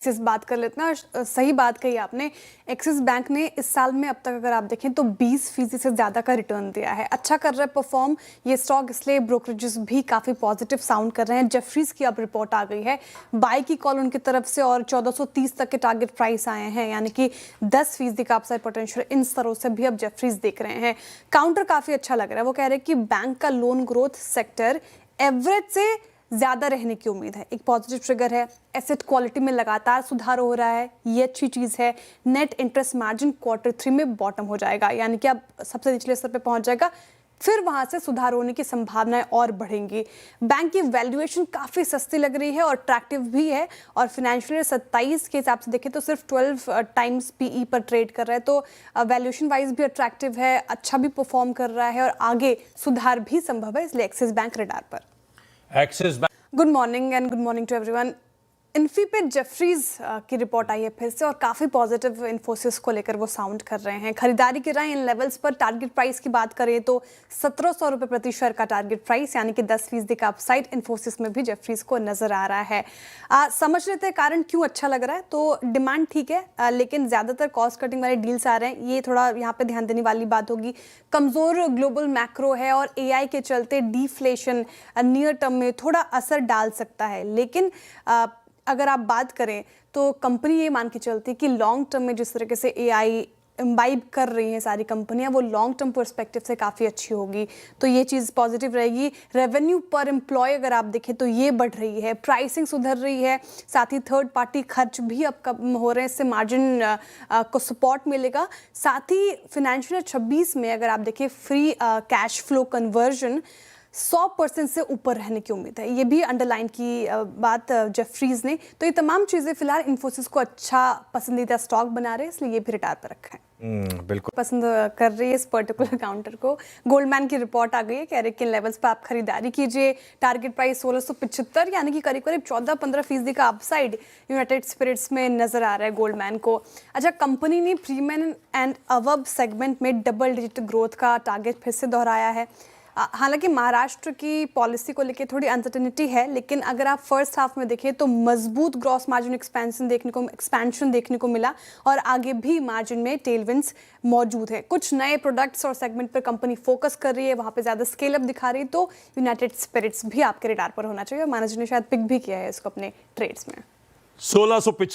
Axis बात कर लेते हैं और सही बात कही आपने। एक्सिस बैंक ने इस साल में अब तक अगर आप देखें तो 20% से ज़्यादा का रिटर्न दिया है। अच्छा कर रहा है परफॉर्म ये स्टॉक, इसलिए ब्रोकरेजेस भी काफ़ी पॉजिटिव साउंड कर रहे हैं। जेफरीज की अब रिपोर्ट आ गई है, बाई की कॉल उनकी तरफ से और 1430 तक के टारगेट प्राइस आए हैं, यानी कि 10% का अपसाइड पोटेंशियल इन स्तरों से भी अब जेफरीज देख रहे हैं। काउंटर काफ़ी अच्छा लग रहा है। वो कह रहे हैं कि बैंक का लोन ग्रोथ सेक्टर एवरेज से ज़्यादा रहने की उम्मीद है। एक पॉजिटिव ट्रिगर है। एसेट क्वालिटी में लगातार सुधार हो रहा है, ये अच्छी चीज़ है। नेट इंटरेस्ट मार्जिन Q3 में बॉटम हो जाएगा, यानी कि अब सबसे निचले स्तर पे पहुंच जाएगा, फिर वहां से सुधार होने की संभावनाएं और बढ़ेंगी। बैंक की वैल्यूएशन काफ़ी सस्ती लग रही है और अट्रैक्टिव भी है, और फाइनेंशियल ईयर 27 के हिसाब से देखें तो सिर्फ 12 टाइम्स PE पर ट्रेड कर रहा है, तो वैल्यूएशन वाइज भी अट्रैक्टिव है, अच्छा भी परफॉर्म कर रहा है और आगे सुधार भी संभव है, इसलिए एक्सिस बैंक रडार पर। Axis Bank. Good morning and good morning to everyone. Infy पे जेफरीज की रिपोर्ट आई है फिर से, और काफ़ी पॉजिटिव इन्फोसिस को लेकर वो साउंड कर रहे हैं। खरीदारी की राय इन लेवल्स पर। टारगेट प्राइस की बात करें तो 1700 रुपये प्रति शेयर का टारगेट प्राइस, यानी कि 10% का अपसाइड इन्फोसिस में भी जेफरीज को नजर आ रहा है। समझ लेते हैं कारण क्यों अच्छा लग रहा है। तो डिमांड ठीक है, लेकिन ज़्यादातर कॉस्ट कटिंग वाले डील्स आ रहे हैं, ये थोड़ा यहाँ पे ध्यान देने वाली बात होगी। कमज़ोर ग्लोबल मैक्रो है और AI के चलते डिफ्लेशन नियर टर्म में थोड़ा असर डाल सकता है, लेकिन अगर आप बात करें तो कंपनी ये मान के चलती है कि लॉन्ग टर्म में जिस तरीके से AI इम्बाइब कर रही हैं सारी कंपनियां, वो लॉन्ग टर्म पर्सपेक्टिव से काफ़ी अच्छी होगी, तो ये चीज़ पॉजिटिव रहेगी। रेवेन्यू पर एम्प्लॉय अगर आप देखें तो ये बढ़ रही है, प्राइसिंग सुधर रही है, साथ ही थर्ड पार्टी खर्च भी अब कम हो रहे हैं, इससे मार्जिन को सपोर्ट मिलेगा। साथ ही फाइनेंशियल ईयर 26 में अगर आप देखें फ्री कैश फ्लो कन्वर्जन 100% से ऊपर रहने की उम्मीद है, ये भी अंडरलाइन की बात जेफरीज ने। तो ये तमाम चीज़ें फिलहाल इन्फोसिस को अच्छा पसंदीदा स्टॉक बना रहे हैं, इसलिए ये भी रिटायर पर रखा है। बिल्कुल पसंद कर रही है इस पर्टिकुलर काउंटर को। गोल्डमैन की रिपोर्ट आ गई है, कह रहे कि लेवल्स पर आप खरीदारी कीजिए। टारगेट प्राइस 1675, यानी कि करीब करीब 14-15% का अपसाइड यूनाइटेड स्पिरिट्स में नजर आ रहा है गोल्डमैन को। अच्छा, कंपनी ने प्रीमियम एंड अबव सेगमेंट में डबल डिजिट ग्रोथ का टारगेट फिर से दोहराया है। हालांकि महाराष्ट्र की पॉलिसी को लेकर थोड़ी अनसर्टेनिटी है, लेकिन अगर आप फर्स्ट हाफ में देखें तो मजबूत ग्रॉस मार्जिन एक्सपेंशन देखने को मिला, और आगे भी मार्जिन में टेलविंड्स मौजूद है। कुछ नए प्रोडक्ट्स और सेगमेंट पर कंपनी फोकस कर रही है, वहां पे ज़्यादा स्केल अप दिखा रही है, तो यूनाइटेड स्पिरिट्स भी आपके रडार पर होना चाहिए। मैनेजर ने शायद पिक भी किया है इसको अपने ट्रेड्स में। 1675